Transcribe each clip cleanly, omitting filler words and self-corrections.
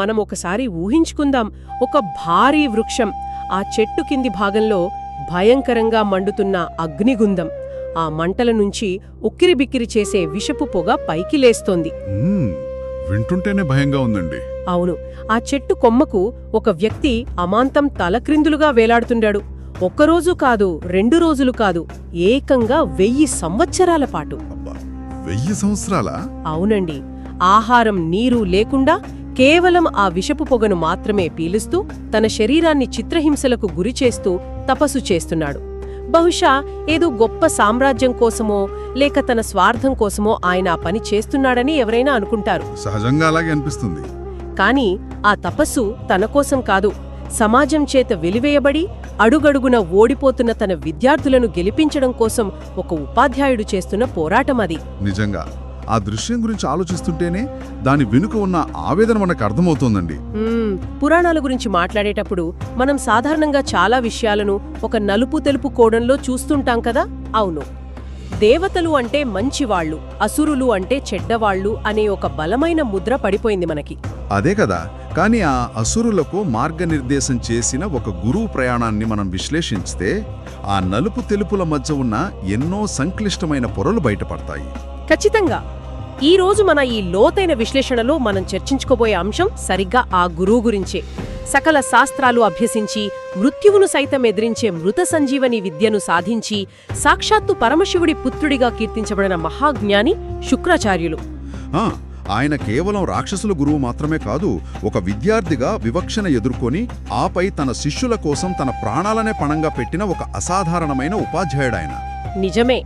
మనం ఒకసారి ఊహించుకుందాం. ఒక భారీ వృక్షం, ఆ చెట్టు కింది భాగంలో భయంకరంగా మండుతున్న అగ్నిగుండం, ఆ మంటల నుంచి ఉక్కిరిబిక్కిరి చేసే విషపు పొగ పైకి లేస్తోంది. వింటుంటేనే భయంగా ఉందండి. అవును, ఆ చెట్టు కొమ్మకు ఒక వ్యక్తి అమాంతం తలక్రిందులుగా వేలాడుతుండాడు. ఒక్కరోజు కాదు, 2 రోజులు కాదు, ఏకంగా 1000 సంవత్సరాల పాటు. అబ్బా, 1000 సంవత్సరాలా? అవునండి. ఆహారం, నీరు లేకుండా కేవలం ఆ విషపు పొగను మాత్రమే పీలుస్తూ తన శరీరాన్ని చిత్రహింసలకు గురిచేస్తూ తపస్సు చేస్తున్నాడు. బహుశా ఏదో గొప్ప సామ్రాజ్యం కోసమో లేక తన స్వార్థం కోసమో ఆయన ఆ పని చేస్తున్నాడని ఎవరైనా అనుకుంటారు. సహజంగా అలాగే అనిపిస్తుంది. కాని ఆ తపస్సు తన కోసం కాదు, సమాజం చేత వెలివేయబడి అడుగడుగున ఓడిపోతున్న తన విద్యార్థులను గెలిపించడం కోసం ఒక ఉపాధ్యాయుడు చేస్తున్న పోరాటం అది. నిజంగా ఆ దృశ్యం గురించి ఆలోచిస్తుంటేనే దాని వెనుక ఉన్న ఆవేదన మనకు అర్థమవుతోందండి. పురాణాల గురించి మాట్లాడేటప్పుడు మనం సాధారణంగా చాలా విషయాలను ఒక నలుపు తెలుపు కోణంలో చూస్తుంటాం కదా. అవును, దేవతలు అంటే మంచివాళ్లు, అసురులు అంటే చెడ్డవాళ్లు అనే ఒక బలమైన ముద్ర పడిపోయింది మనకి. అదే కదా. కానీ ఆ అసురులకు మార్గనిర్దేశం చేసిన ఒక గురువు ప్రయాణాన్ని మనం విశ్లేషించితే ఆ నలుపు తెలుపుల మధ్య ఉన్న ఎన్నో సంక్లిష్టమైన పొరలు బయటపడతాయి. ఖచ్చితంగా. ఈ రోజు మన ఈ లోతైన విశ్లేషణలో మనం చర్చించుకోబోయే అంశం సరిగ్గా ఆ గురువు గురించే. సకల శాస్త్రాలు అభ్యసించి మృత్యువును సైతం ఎదిరించే మృత సంజీవని విద్యను సాధించి సాక్షాత్తు పరమశివుడి పుత్రుడిగా కీర్తించబడిన మహాజ్ఞాని శుక్రాచార్యులు. ఆయన కేవలం రాక్షసుల గురువు మాత్రమే కాదు, ఒక విద్యార్థిగా వివక్షణ ఎదుర్కొని ఆపై తన శిష్యుల కోసం తన ప్రాణాలనే పణంగా పెట్టిన ఒక అసాధారణమైన ఉపాధ్యాయుడాయన. నిజమే.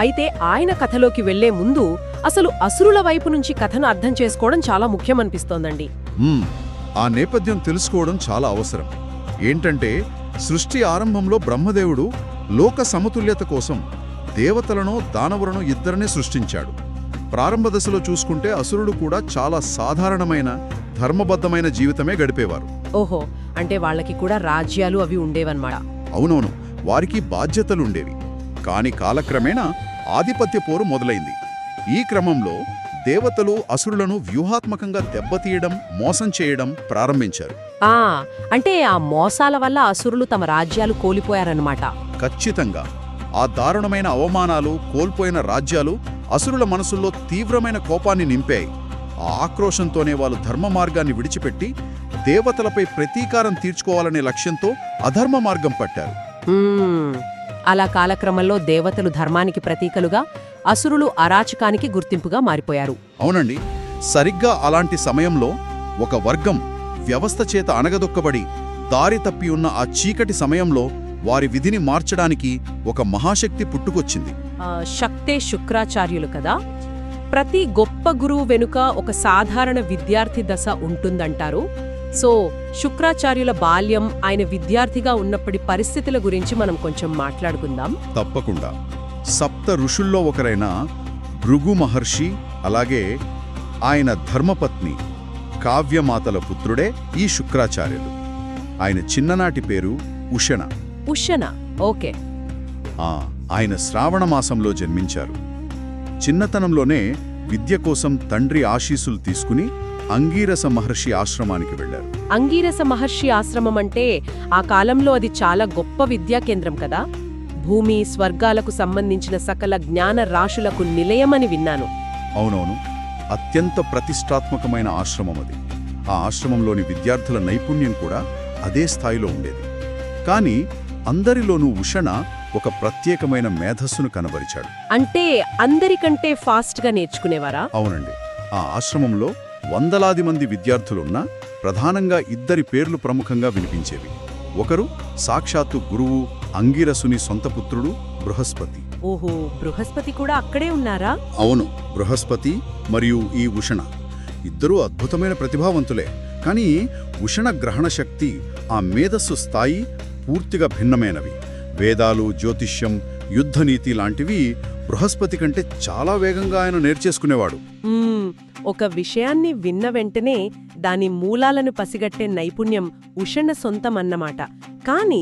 అయితే ఆయన కథలోకి వెళ్లే ముందు అసలు అసురుల వైపు నుంచి కథను అర్థం చేసుకోవడం చాలా ముఖ్యమనిపిస్తోందండి. ఆ నేపథ్యం తెలుసుకోవడం చాలా అవసరం. ఏంటంటే, సృష్టి ఆరంభంలో బ్రహ్మదేవుడు లోక సమతుల్యత కోసం దేవతలను దానవులను ఇద్దరినే సృష్టించాడు. ప్రారంభ దశలో చూసుకుంటే అసురులు కూడా చాలా సాధారణమైన ధర్మబద్ధమైన జీవితమే గడిపేవారు. ఓహో, అంటే వాళ్ళకి కూడా రాజ్యాలు అవి ఉండేవన్నమాట. అవునవును, వారికి బాధ్యతలుండేవి. కాని కాలక్రమేణా ఆధిపత్య పోరు మొదలైంది. ఈ క్రమంలో దేవతలు అసురులను వ్యూహాత్మకంగా దెబ్బతీయడం, మోసం చేయడం ప్రారంభించారు. అంటే ఆ మోసాల వల్ల అసురులు తమ రాజ్యాలు కోల్పోయారన్నమాట. ఖచ్చితంగా. ఆ దారుణమైన అవమానాలు, కోల్పోయిన రాజ్యాలు అసురుల మనసుల్లో తీవ్రమైన కోపాన్ని నింపాయి. ఆ ఆక్రోశంతోనే వాళ్ళు ధర్మ మార్గాన్ని విడిచిపెట్టి దేవతలపై ప్రతీకారం తీర్చుకోవాలనే లక్ష్యంతో అధర్మ మార్గం పట్టారు. అలా కాలక్రమంలో దేవతలు ధర్మానికి ప్రతీకలుగా, అసురులు అరాచకానికి గుర్తింపుగా మారిపోయారు. అవునండి. సరిగ్గా అలాంటి సమయంలో ఒక వర్గం వ్యవస్థ చేత అణగదొక్కబడి దారి తప్పి ఉన్న ఆ చీకటి సమయంలో వారి విధిని మార్చడానికి ఒక మహాశక్తి పుట్టుకొచ్చింది. శక్తే శుక్రాచార్యులు కదా. ప్రతి గొప్ప గురువు వెనుక ఒక సాధారణ విద్యార్థి దశ ఉంటుందంటారు. సో శుక్రాచార్యుల బాల్యం, ఆయన విద్యార్థిగా ఉన్నప్పటి పరిస్థితుల గురించి మనం కొంచెం మాట్లాడుకుందాం. తప్పకుండా. సప్త ఋషుల్లో ఒకరైన భృగు మహర్షి, అలాగే ఆయన ధర్మపత్ని కావ్యమాతల పుత్రుడే ఈ శుక్రాచార్యులు. ఆయన చిన్ననాటి పేరు ఉషణ. ఓకే. ఆయన శ్రావణ మాసంలో జన్మించారు. చిన్నతనంలోనే విద్య కోసం తండ్రి ఆశీస్సులు తీసుకుని అంగీరస మహర్షి ఆశ్రమానికి వెళ్లారు. అంగీరస మహర్షి ఆశ్రమం అంటే ఆ కాలంలో అది చాలా గొప్ప విద్యా కేంద్రం కదా. భూమి, స్వర్గాలకు సంబంధించిన సకల జ్ఞాన రాశులకు నిలయమని విన్నాను. అవునవును, అత్యంత ప్రతిష్టాత్మకమైన ఆశ్రమం అది. ఆ ఆశ్రమంలోని విద్యార్థుల నైపుణ్యం కూడా అదే స్థాయిలో ఉండేది. కానీ అందరిలోనూ ఉషణ ఒక ప్రత్యేకమైన మేధస్సును కనబరిచాడు. అంటే అందరికంటే ఫాస్ట్గా నేర్చుకునేవారా? అవునండి. ఆ ఆశ్రమంలో వందలాది మంది విద్యార్థులున్నా ప్రధానంగా 2 పేర్లు ప్రముఖంగా వినిపించేవి. ఒకరు సాక్షాత్తు గురువు అంగీరసుని సొంత పుత్రుడు బృహస్పతి. ఓహో, బృహస్పతి కూడా అక్కడే ఉన్నారా? అవును, బృహస్పతి మరియు ఈ ఉషణ ఇద్దరూ అద్భుతమైన ప్రతిభావంతులే. కానీ ఉషణ గ్రహణ శక్తి, ఆ మేధస్సు స్థాయి పూర్తిగా భిన్నమైనవి. వేదాలు, జ్యోతిష్యం, యుద్ధనీతి లాంటివి బృహస్పతి కంటే చాలా వేగంగా ఆయన నేర్చేసుకునేవాడు. ఒక విషయాన్ని విన్న వెంటనే దాని మూలాలను పసిగట్టే నైపుణ్యం ఉషణ సొంతమన్నమాట. కానీ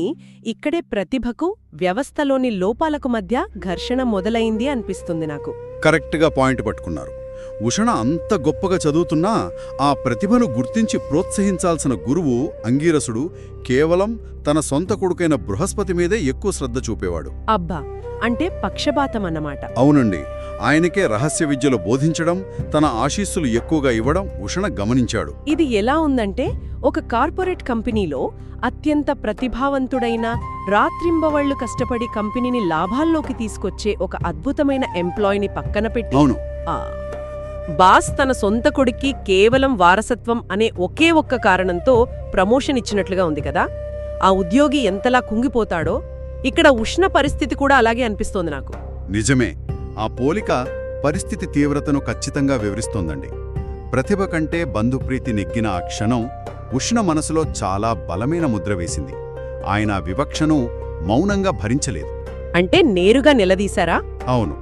ఇక్కడే ప్రతిభకు, వ్యవస్థలోని లోపాలకు మధ్య ఘర్షణ మొదలైంది అనిపిస్తుంది నాకు. కరెక్ట్గా పాయింట్ పట్టుకున్నారు. ఉషణ అంత గొప్పగా చదువుతున్నా ఆ ప్రతిభను గుర్తించి ప్రోత్సహించాల్సిన గురువు అంగీరసుడు కేవలం తన సొంత కొడుకైన బృహస్పతి మీదే ఎక్కువ శ్రద్ధ చూపేవాడు. అబ్బా, అంటే పక్షపాతం అన్నమాట. అవునండి. ఆయనకే రహస్య విద్యలు బోధించడం, తన ఆశీస్సులు ఎక్కువగా ఇవ్వడం ఉషణ గమనించాడు. ఇది ఎలా ఉందంటే, ఒక కార్పొరేట్ కంపెనీలో అత్యంత ప్రతిభావంతుడైన, రాత్రింబవళ్లు కష్టపడి కంపెనీని లాభాల్లోకి తీసుకొచ్చే ఒక అద్భుతమైన ఎంప్లాయీని పక్కన పెట్టి అవును. బాస్ తన సొంత కొడుక్కి కేవలం వారసత్వం అనే ఒకే ఒక్క కారణంతో ప్రమోషన్ ఇచ్చినట్లుగా ఉంది కదా. ఆ ఉద్యోగి ఎంతలా కుంగిపోతాడో ఇక్కడ ఉష్ణ పరిస్థితి కూడా అలాగే అనిపిస్తోంది నాకు. నిజమే. ఆ పోలిక పరిస్థితి తీవ్రతను ఖచ్చితంగా వివరిస్తోందండి. ప్రతిభ కంటే బంధుప్రీతి నెగ్గిన ఆ క్షణం ఉష్ణ మనసులో చాలా బలమైన ముద్ర వేసింది. ఆయన వివక్షను మౌనంగా భరించలేదు. అంటే నేరుగా నిలదీశారా? అవును,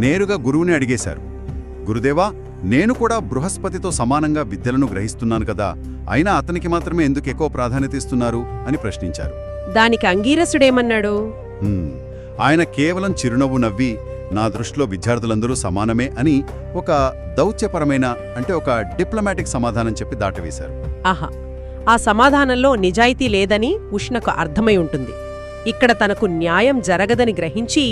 నేరుగా గురువుని అడిగేశారు. గురుదేవా, నేను కూడా బృహస్పతితో సమానంగా విద్యలను గ్రహిస్తున్నాను కదా, అయినా అతనికి మాత్రమే ఎందుకు ఎక్కువ ప్రాధాన్యత ఇస్తున్నారు అని ప్రశ్నించారు. దానికి అంగీరసుడేమన్నాడు? ఆయన కేవలం చిరునవ్వు నవ్వి, నా దృష్టిలో విద్యార్థులందరూ సమానమే అని ఒక దౌత్యపరమైన, అంటే ఒక డిప్లొమాటిక్ సమాధానం చెప్పి దాటవేశారు. ఆహా, ఆ సమాధానంలో నిజాయితీ లేదని ఉష్ణకు అర్థమై ఉంటుంది. ఇక్కడ తనకు న్యాయం జరగదని గ్రహించి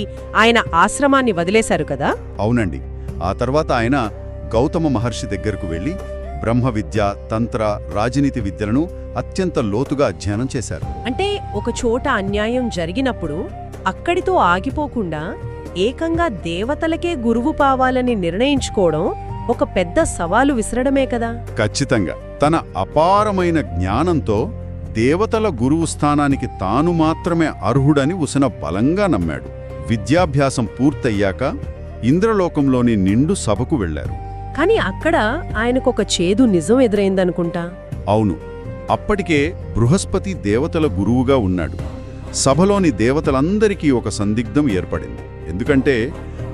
ఆయన ఆశ్రమాన్ని వదిలేశారు కదా. అవునండి. ఆ తర్వాత ఆయన గౌతమ మహర్షి దగ్గరకు వెళ్లి బ్రహ్మ విద్య, తంత్ర, రాజనీతి విద్యలను అత్యంత లోతుగా అధ్యయనం చేశారు. అంటే ఒక చోట అన్యాయం జరిగినప్పుడు అక్కడితో ఆగిపోకుండా ఏకంగా దేవతలకే గురువు పావాలని నిర్ణయించుకోవడం ఒక పెద్ద సవాలు విసరడమే కదా. ఖచ్చితంగా. తన అపారమైన జ్ఞానంతో దేవతల గురువు స్థానానికి తాను మాత్రమే అర్హుడని ఉసన బలంగా నమ్మాడు. విద్యాభ్యాసం పూర్తయ్యాక ఇంద్రలోకంలోని నిండు సభకు వెళ్లారు. కాని అక్కడ ఆయనకొక చేదు నిజం ఎదురైందనుకుంటా. అవును, అప్పటికే బృహస్పతి దేవతల గురువుగా ఉన్నాడు. సభలోని దేవతలందరికీ ఒక సందిగ్ధం ఏర్పడింది. ఎందుకంటే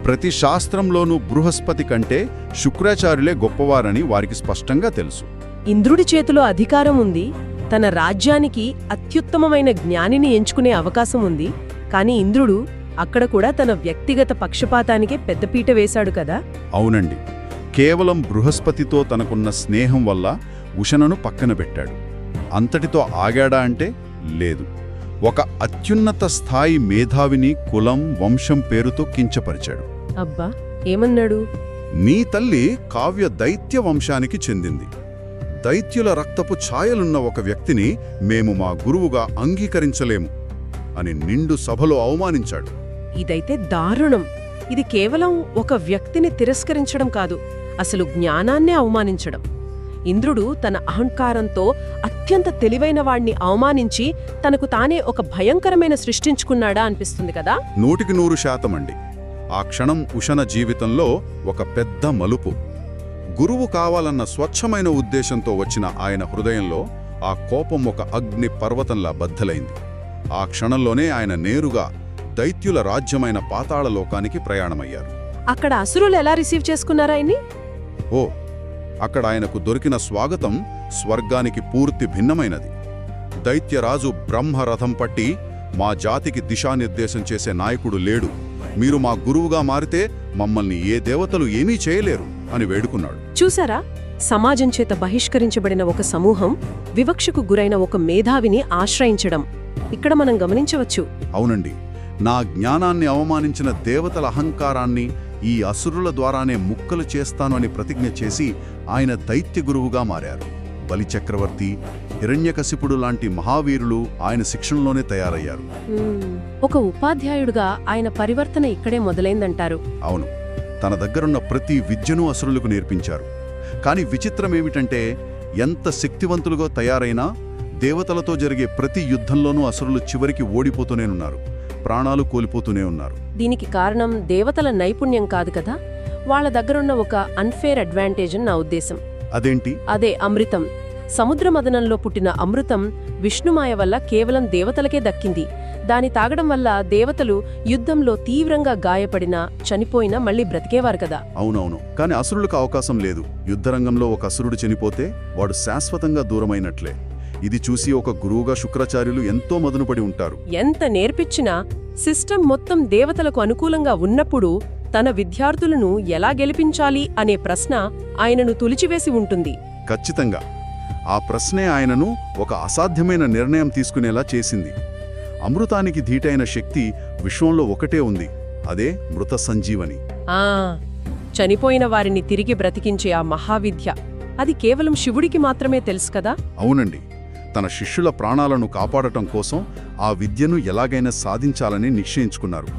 ప్రతి శాస్త్రంలోనూ బృహస్పతి కంటే శుక్రాచార్యులే గొప్పవారని వారికి స్పష్టంగా తెలుసు. ఇంద్రుడి చేతిలో అధికారం ఉంది, తన రాజ్యానికి అత్యుత్తమమైన జ్ఞానిని ఎంచుకునే అవకాశం ఉంది. కాని ఇంద్రుడు అక్కడ కూడా తన వ్యక్తిగత పక్షపాతానికే పెద్దపీట వేశాడు కదా. అవునండి. కేవలం బృహస్పతితో తనకున్న స్నేహం వల్ల ఉషనను పక్కన పెట్టాడు. అంతటితో ఆగాడా అంటే లేదు. ఒక అత్యున్నత స్థాయి మేధావిని కులం, వంశం పేరుతో కించపరిచాడు. అబ్బా, ఏమన్నాడు? నీ తల్లి కావ్య దైత్య వంశానికి చెందింది. దైత్యుల రక్తపు ఛాయలున్న ఒక వ్యక్తిని మేము మా గురువుగా అంగీకరించలేము అని నిండు సభలో అవమానించాడు. ఇదైతే దారుణం. ఇది కేవలం ఒక వ్యక్తిని తిరస్కరించడం కాదు, అసలు జ్ఞానాన్నే అవమానించడం. ఇంద్రుడు తన అహంకారంతో అత్యంత తెలివైన వాణ్ణి అవమానించి తనకు తానే ఒక భయంకరమైన సృష్టించుకున్నాడా అనిపిస్తుంది కదా. 100% అండి. ఆ క్షణం ఉషన జీవితంలో ఒక పెద్ద మలుపు. గురువు కావాలన్న స్వచ్ఛమైన ఉద్దేశంతో వచ్చిన ఆయన హృదయంలో ఆ కోపం ఒక అగ్ని పర్వతంలా బద్దలైంది. ఆ క్షణంలోనే ఆయన నేరుగా దైత్యుల రాజ్యమైన పాతాళలోకానికి ప్రయాణమయ్యారు. అక్కడ అసురులు ఎలా రిసీవ్ చేసుకున్నారా ఆయన్ని? ఓ, అక్కడ ఆయనకు దొరికిన స్వాగతం స్వర్గానికి పూర్తి భిన్నమైనది. దైత్యరాజు బ్రహ్మరథం పట్టి, మా జాతికి దిశానిర్దేశం చేసే నాయకుడు లేడు, మీరు మా గురువుగా మారితే మమ్మల్ని ఏ దేవతలు ఏమీ చేయలేరు అని వేడుకున్నాడు. చూసారా, సమాజం చేత బహిష్కరించబడిన ఒక సమూహం వివక్షకు గురైన ఒక మేధావిని ఆశ్రయించడం ఇక్కడ మనం గమనించవచ్చు. అవునండి. నా జ్ఞానాన్ని అవమానించిన దేవతల అహంకారాన్ని ఈ అసురుల ద్వారానే ముక్కలు చేస్తాను అని ప్రతిజ్ఞ చేసి ఆయన దైత్య గురువుగా మారారు. బలిచక్రవర్తి, హిరణ్యకశిపుడు లాంటి మహావీరులు ఆయన శిక్షణలోనే తయారయ్యారు. ఒక ఉపాధ్యాయుడుగా ఆయన పరివర్తన ఇక్కడే మొదలైందంటారు. అవును, తన దగ్గరున్న ప్రతి విద్యను అసురులకు నేర్పించారు. కాని విచిత్రమేమిటంటే, ఎంత శక్తివంతులుగా తయారైనా దేవతలతో జరిగే ప్రతి యుద్ధంలోనూ అసురులు చివరికి ఓడిపోతూనేనున్నారు, ప్రాణాలు కోల్పోతూనే ఉన్నారు. దీనికి కారణం దేవతల నైపుణ్యం కాదు కదా, వాళ్ళ దగ్గరున్న ఒక అన్ఫేర్ అడ్వాంటేజ్ అని నా ఉద్దేశం. అదేంటి? అదే అమృతం. సముద్ర మదనంలో పుట్టిన అమృతం విష్ణుమాయ వల్ల కేవలం దేవతలకే దక్కింది. దాని తాగడం వల్ల దేవతలు యుద్ధంలో తీవ్రంగా గాయపడినా, చనిపోయినా మళ్లీ బ్రతికేవారు కదా. అవునవును. కాని అసురులకు అవకాశం లేదు. యుద్ధరంగంలో ఒక అసురుడు చనిపోతే వాడు శాశ్వతంగా దూరమైనట్లే. ఇది చూసి ఒక గురువుగా శుక్రాచార్యులు ఎంతో మదనుపడి ఉంటారు. ఎంత నేర్పించినా సిస్టమ్ మొత్తం దేవతలకు అనుకూలంగా ఉన్నప్పుడు తన విద్యార్థులను ఎలా గెలిపించాలి అనే ప్రశ్న ఆయనను తులిచివేసి ఉంటుంది. ఖచ్చితంగా ఆ ప్రశ్నే ఆయనను ఒక అసాధ్యమైన నిర్ణయం తీసుకునేలా చేసింది. అమృతానికి ధీటైన శక్తి విశ్వంలో ఒకటే ఉంది, అదే మృత సంజీవని. ఆ చనిపోయిన వారిని తిరిగి బ్రతికించే ఆ మహావిద్య, అది కేవలం శివుడికి మాత్రమే తెలుసు కదా. అవునండి, తన శిష్యుల ప్రాణాలను కాపాడటం కోసం ఆ విద్యను ఎలాగైనా సాధించాలని నిశ్చయించుకున్నారు.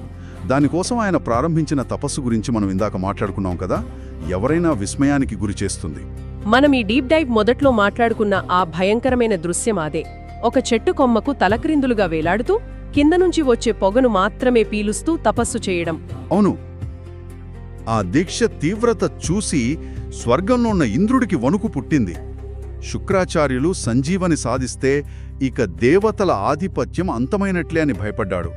దానికోసం ఆయన ప్రారంభించిన తపస్సు గురించి మనం ఇందాక మాట్లాడుకున్నాం కదా, ఎవరైనా విస్మయానికి గురిచేస్తుంది. మనం ఈ డీప్ డైవ్ మొదట్లో మాట్లాడుకున్న ఆ భయంకరమైన దృశ్యం అదే. ఒక చెట్టు కొమ్మకు తలక్రిందులుగా వేలాడుతూ కింద నుంచి వచ్చే పొగను మాత్రమే పీలుస్తూ తపస్సు చేయడం. అవును, ఆ దీక్ష తీవ్రత చూసి స్వర్గంలో ఉన్న ఇంద్రుడికి వణుకు పుట్టింది. శుక్రాచార్యులు సంజీవని సాధిస్తే ఇక దేవతల ఆధిపత్యం అంతమైనట్లే అని భయపడ్డాడు.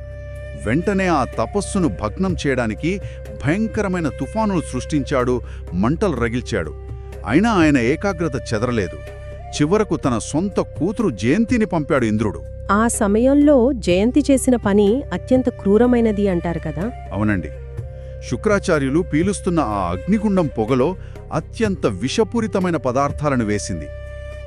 వెంటనే ఆ తపస్సును భగ్నం చేయడానికి భయంకరమైన తుఫానులు సృష్టించాడు, మంటలు రగిల్చాడు. అయినా ఆయన ఏకాగ్రత చెదరలేదు. చివరకు తన సొంత కూతురు జయంతిని పంపాడు ఇంద్రుడు. ఆ సమయంలో జయంతి చేసిన పని అత్యంత క్రూరమైనది అంటారు కదా. అవునండి, శుక్రాచార్యులు పీలుస్తున్న ఆ అగ్నిగుండం పొగలో అత్యంత విషపూరితమైన పదార్థాలను వేసింది.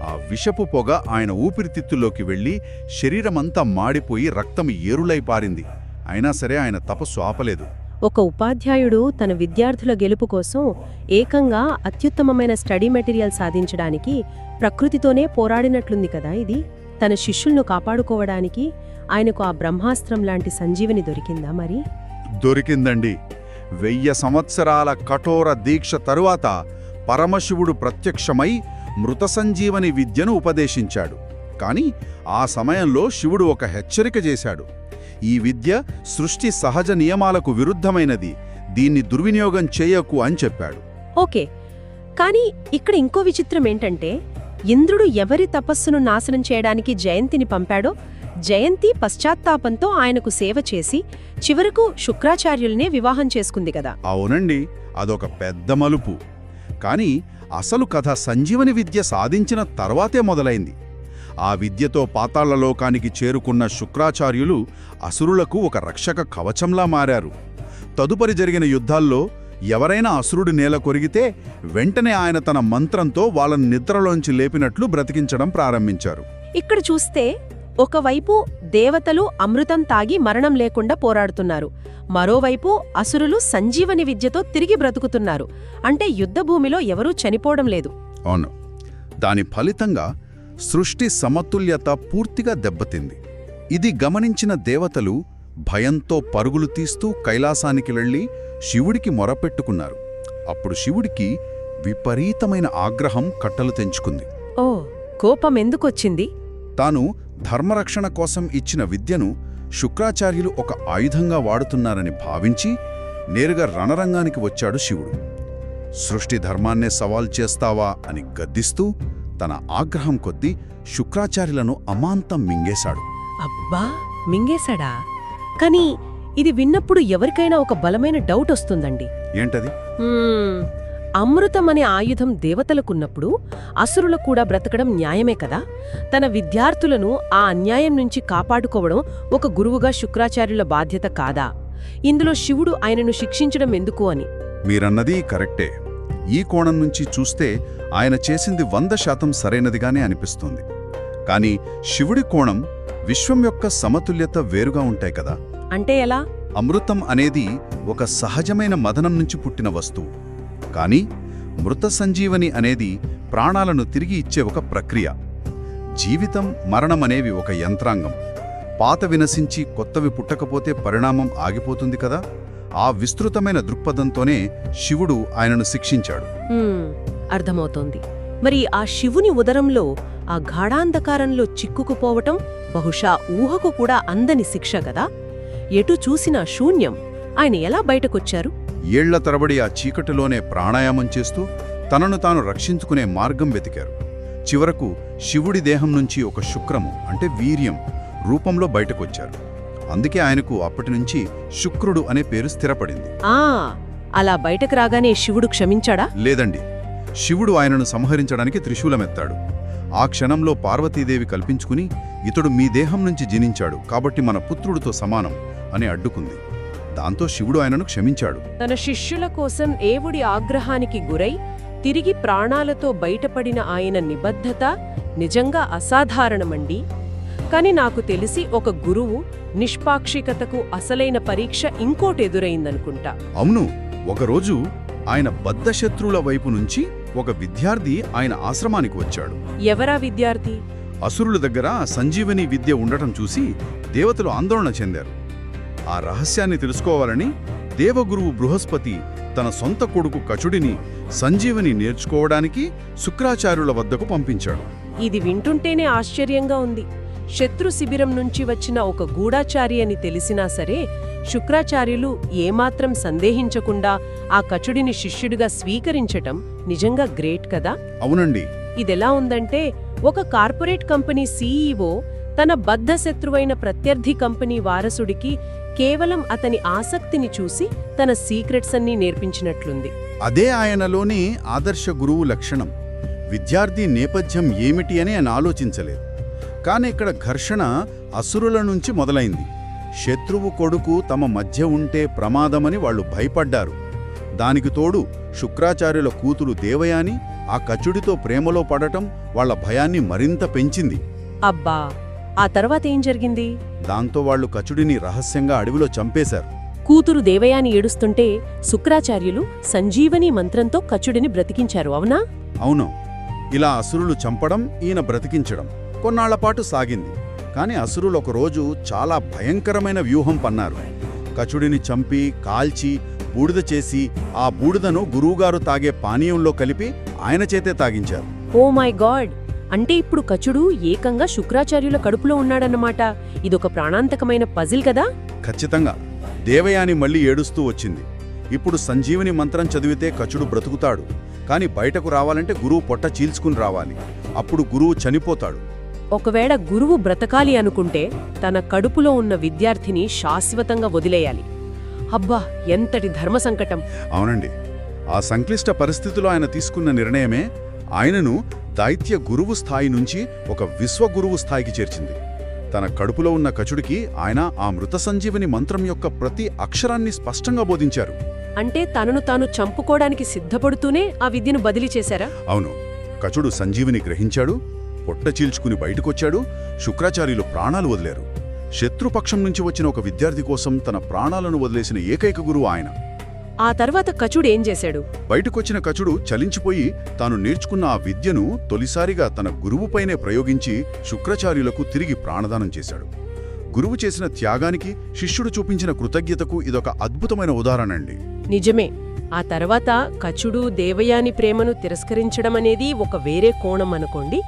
ఆ విషపు పొగ ఆయన ఊపిరితిత్తుల్లోకి వెళ్లి శరీరమంతా మాడిపోయి రక్తం ఏరులై పారింది. అయినా సరే ఆయన తపస్సు ఆపలేదు. ఒక ఉపాధ్యాయుడు తన విద్యార్థుల గెలుపు కోసం ఏకంగా అత్యుత్తమమైన స్టడీ మెటీరియల్ సాధించడానికి ప్రకృతితోనే పోరాడినట్లుంది కదా ఇది. తన శిష్యులను కాపాడుకోవడానికి ఆయనకు ఆ బ్రహ్మాస్త్రం లాంటి సంజీవని దొరికిందా మరి? దొరికిందండి. 1000 సంవత్సరాల కఠోర దీక్ష తరువాత పరమశివుడు ప్రత్యక్షమై మృత సంజీవని విద్యను ఉపదేశించాడు. కాని ఆ సమయంలో శివుడు ఒక హెచ్చరిక చేశాడు. ఈ విద్య సృష్టి సహజ నియమాలకు విరుద్ధమైనది, దీన్ని దుర్వినియోగం చేయకు అని చెప్పాడు. ఓకే, కానీ ఇక్కడ ఇంకో విచిత్రం ఏంటంటే, ఇంద్రుడు ఎవరి తపస్సును నాశనం చేయడానికి జయంతిని పంపాడో, జయంతి పశ్చాత్తాపంతో ఆయనకు సేవ చేసి చివరకు శుక్రాచార్యుల్నే వివాహం చేసుకుంది కదా. అవునండి, అదొక పెద్ద మలుపు. కాని అసలు కథ సంజీవని విద్య సాధించిన తర్వాతే మొదలైంది. ఆ విద్యతో పాతాళలోకానికి చేరుకున్న శుక్రాచార్యులు అసురులకు ఒక రక్షక కవచంలా మారారు. తదుపరి జరిగిన యుద్ధాల్లో ఎవరైనా అసురుడు నేల కొరిగితే వెంటనే ఆయన తన మంత్రంతో వాళ్ళని నిద్రలోంచి లేపినట్లు బ్రతికించడం ప్రారంభించారు. ఇక్కడ చూస్తే ఒకవైపు దేవతలు అమృతం తాగి మరణం లేకుండా పోరాడుతున్నారు, మరోవైపు అసురులు సంజీవని విద్యతో తిరిగి బ్రతుకుతున్నారు. అంటే యుద్ధభూమిలో ఎవరూ చనిపోవడం లేదు. అవును, దాని ఫలితంగా సృష్టి సమతుల్యత పూర్తిగా దెబ్బతింది. ఇది గమనించిన దేవతలు భయంతో పరుగులు తీస్తూ కైలాసానికి వెళ్లి శివుడికి మొరపెట్టుకున్నారు. అప్పుడు శివుడికి విపరీతమైన ఆగ్రహం కట్టలు తెంచుకుంది. ఓ, కోపం ఎందుకొచ్చింది? తాను ధర్మరక్షణ కోసం ఇచ్చిన విద్యను శుక్రాచార్యులు ఒక ఆయుధంగా వాడుతున్నారని భావించి నేరుగా రణరంగానికి వచ్చాడు శివుడు. సృష్టి ధర్మాన్నే సవాల్ చేస్తావా అని గద్దిస్తూ తన ఆగ్రహం కొద్దీ శుక్రాచార్యులను అమాంతం మింగేశాడు. అబ్బా, మింగేశాడా? కానీ ఇది విన్నప్పుడు ఎవరికైనా ఒక బలమైన డౌట్ వస్తుందండి. ఏంటది? అమృతమనే ఆయుధం దేవతలకున్నప్పుడు అసురులకు కూడా బ్రతకడం న్యాయమే కదా. తన విద్యార్థులను ఆ అన్యాయం నుంచి కాపాడుకోవడం ఒక గురువుగా శుక్రాచార్యుల బాధ్యత కాదా? ఇందులో శివుడు ఆయనను శిక్షించడం ఎందుకు అని? మీరన్నది కరెక్టే. ఈ కోణం నుంచి చూస్తే ఆయన చేసింది 100% సరైనదిగానే అనిపిస్తుంది. కాని శివుడి కోణం, విశ్వం యొక్క సమతుల్యత వేరుగా ఉంటాయి కదా. అంటే ఎలా? అమృతం అనేది ఒక సహజమైన మదనం నుంచి పుట్టిన వస్తువు. కాని మృత సంజీవని అనేది ప్రాణాలను తిరిగి ఇచ్చే ఒక ప్రక్రియ. జీవితం, మరణం అనేవి ఒక యంత్రాంగం. పాతవి నశించి కొత్తవి పుట్టకపోతే పరిణామం ఆగిపోతుంది కదా. ఆ విస్తృతమైన దృక్పథంతోనే శివుడు ఆయనను శిక్షించాడు. అర్థమవుతోంది. మరి ఆ శివుని ఉదరంలో ఆ గాఢాంధకారంలో చిక్కుకుపోవటం బహుశా ఊహకు కూడా అందని శిక్ష కదా. ఎటు చూసినా శూన్యం. ఆయన ఎలా బయటకొచ్చారు? ఏళ్ల తరబడి ఆ చీకటిలోనే ప్రాణాయామం చేస్తూ తనను తాను రక్షించుకునే మార్గం వెతికారు. చివరకు శివుడి దేహం నుంచి ఒక శుక్రము అంటే వీర్యం రూపంలో బయటకొచ్చారు. అందుకే ఆయనకు అప్పటినుంచి శుక్రుడు అనే పేరు స్థిరపడింది. అలా బయటకు రాగానే శివుడు క్షమించాడా? లేదండి. శివుడు ఆయనను సంహరించడానికి త్రిశూలమెత్తాడు. ఆ క్షణంలో పార్వతీదేవి కల్పించుకుని, ఇతడు మీ దేహం నుంచి జనించాడు కాబట్టి మన పుత్రుడితో సమానం అని అడ్డుకుంది. దాంతో శివుడు ఆయనను క్షమించాడు. తన శిష్యుల కోసం ఏవుడి ఆగ్రహానికి గురై తిరిగి ప్రాణాలతో బయటపడిన ఆయన నిబద్ధత నిజంగా అసాధారణమండి. కాని నాకు తెలిసి ఒక గురువు నిష్పాక్షికతకు అసలైన పరీక్ష ఇంకోటెదురైందనుకుంటా. అవును, ఒకరోజు ఆయన బద్ధశత్రువుల వైపు నుంచి ఒక విద్యార్థి ఆయన ఆశ్రమానికి వచ్చాడు. ఎవరా విద్యార్థి? అసురుల దగ్గర సంజీవని విద్య ఉండటం చూసి దేవతలు ఆందోళన చెందారు. ఆ రహస్యాన్ని తెలుసుకోవాలని దేవగురువు బృహస్పతి తన సొంత కొడుకు కచుడిని సంజీవని నేర్చుకోవడానికి శుక్రాచార్యుల వద్దకు పంపించాడు. ఇది వింటుంటేనే ఆశ్చర్యంగా ఉంది. శత్రు శిబిరం నుంచి వచ్చిన ఒక గూఢాచారి అని తెలిసినా సరే శుక్రాచార్యులు ఏమాత్రం సందేహించకుండా ఆ కచుడిని శిష్యుడిగా స్వీకరించటం నిజంగా గ్రేట్ కదా. అవునండి. ఇదెలా ఉందంటే ఒక కార్పొరేట్ కంపెనీ సీఈఓ తన బద్ధశత్రువైన ప్రత్యర్థి కంపెనీ వారసుడికి కేవలం అతని ఆసక్తిని చూసి తన సీక్రెట్స్ అన్నీ నేర్పించినట్లుంది. అదే ఆయనలోని ఆదర్శ గురువు లక్షణం. విద్యార్థి నేపథ్యం ఏమిటి అని ఆయన ఆలోచించలేదు. కాని ఇక్కడ ఘర్షణ అసురుల నుంచి మొదలైంది. శత్రువు కొడుకు తమ మధ్య ఉంటే ప్రమాదమని వాళ్లు భయపడ్డారు. దానికి తోడు శుక్రాచార్యుల కూతురు దేవయాని ఆ కచుడితో ప్రేమలో పడటం వాళ్ల భయాన్ని మరింత పెంచింది. అబ్బా, ఆ తర్వాత ఏం జరిగింది? దాంతో వాళ్లు కచుడిని రహస్యంగా అడవిలో చంపేశారు. కూతురు దేవయాని ఏడుస్తుంటే శుక్రాచార్యులు సంజీవని మంత్రంతో కచుడిని బ్రతికించారు, అవునా? అవును. ఇలా అసురులు చంపడం, ఈయన బ్రతికించడం కొన్నాళ్లపాటు సాగింది. కాని అసురులు ఒకరోజు చాలా భయంకరమైన వ్యూహం పన్నారు. కచుడిని చంపి కాల్చి బూడిద చేసి ఆ బూడిదను గురువుగారు తాగే పానీయంలో కలిపి ఆయన చేతే తాగించారు. Oh my God! అంటే ఇప్పుడు కచుడు ఏకంగా శుక్రాచార్యుల కడుపులో ఉన్నాడన్నమాట. ఇదొక ప్రాణాంతకమైన పజిల్ కదా. ఖచ్చితంగా. దేవయాని మళ్ళీ ఏడుస్తూ వచ్చింది. ఇప్పుడు సంజీవని మంత్రం చదివితే కచుడు బ్రతుకుతాడు. కాని బయటకు రావాలంటే గురువు పొట్ట చీల్చుకుని రావాలి. అప్పుడు గురువు చనిపోతాడు. ఒకవేళ గురువు బ్రతకాలి అనుకుంటే తన కడుపులో ఉన్న విద్యార్థిని శాశ్వతంగా వదిలేయాలి. అబ్బా, ఎంతటి ధర్మ సంకటం! అవునండి. ఆ సంక్లిష్ట పరిస్థితిలో ఆయన తీసుకున్న నిర్ణయమే ఆయనను దైత్య గురువు స్థాయి నుంచి ఒక విశ్వగురువు స్థాయికి చేర్చింది. తన కడుపులో ఉన్న కచుడికి ఆయన ఆ మృత సంజీవని మంత్రం యొక్క ప్రతి అక్షరాన్ని స్పష్టంగా బోధించారు. అంటే తనను తాను చంపుకోవడానికి సిద్ధపడుతూనే ఆ విద్యను బదిలీ చేశారా? అవును. కచుడు సంజీవిని గ్రహించాడు, పొట్ట చీల్చుకుని బయటకొచ్చాడు. శుక్రాచార్యులు ప్రాణాలు వదిలేరు. శత్రుపక్షం నుంచి వచ్చిన ఒక విద్యార్థి కోసం తన ప్రాణాలను వదిలేసిన ఏకైక గురువు ఆయన. ఆ తర్వాత కచుడు ఏం చేశాడు? బయటకొచ్చిన కచుడు చలించిపోయి తాను నేర్చుకున్న ఆ విద్యను తొలిసారిగా తన గురువుపైనే ప్రయోగించి శుక్రాచార్యులకు తిరిగి ప్రాణదానం చేశాడు. గురువు చేసిన త్యాగానికి, శిష్యుడు చూపించిన కృతజ్ఞతకు ఇదొక అద్భుతమైన ఉదాహరణ అండి. నిజమే. ఆ తర్వాత కచుడు దేవయాని ప్రేమను తిరస్కరించడమనేది ఒక వేరే కోణం అనుకోండి.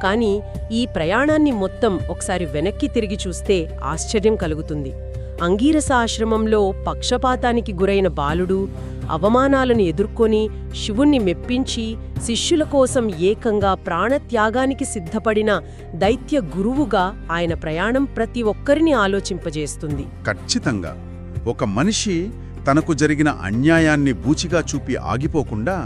కాని ఈ ప్రయాణాన్ని మొత్తం ఒకసారి వెనక్కి తిరిగి చూస్తే ఆశ్చర్యం కలుగుతుంది. అంగీరస ఆశ్రమంలో పక్షపాతానికి గురైన బాలుడు అవమానాలను ఎదుర్కొని శివుణ్ణి మెప్పించి శిష్యుల కోసం ఏకంగా ప్రాణత్యాగానికి సిద్ధపడిన దైత్య గురువుగా ఆయన ప్రయాణం ప్రతి ఒక్కరిని ఆలోచింపజేస్తుంది. ఖచ్చితంగా. ఒక మనిషి తనకు జరిగిన అన్యాయాన్ని బూచిగా చూపి ఆగిపోకుండా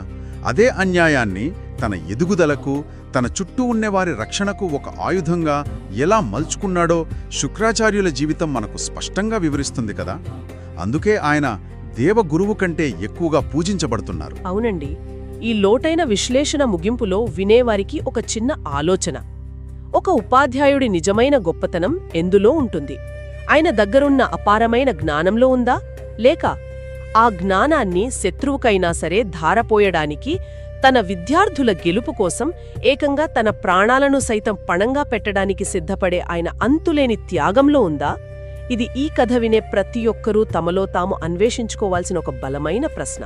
అదే అన్యాయాన్ని తన ఎదుగుదలకు, తన చుట్టూ ఉన్నవారి రక్షణకు ఒక ఆయుధంగా ఎలా మలుచుకున్నాడో శుక్రాచార్యుల జీవితం మనకు స్పష్టంగా వివరిస్తుంది కదా. అందుకే ఆయన దేవగురువు కంటే ఎక్కువగా పూజించబడుతున్నారు. అవునండి. ఈ లోతైన విశ్లేషణ ముగింపులో వినేవారికి ఒక చిన్న ఆలోచన. ఒక ఉపాధ్యాయుడి నిజమైన గొప్పతనం ఎందులో ఉంటుంది? ఆయన దగ్గరున్న అపారమైన జ్ఞానంలో ఉందా, లేక ఆ జ్ఞానాన్ని శత్రువుకైనా సరే ధారపోయడానికి, తన విద్యార్థుల గెలుపు కోసం ఏకంగా తన ప్రాణాలను సైతం పణంగా పెట్టడానికి సిద్ధపడే ఆయన అంతులేని త్యాగంలో ఉందా? ఇది ఈ కథ వినే ప్రతి ఒక్కరూ తమలో తాము అన్వేషించుకోవాల్సిన ఒక బలమైన ప్రశ్న.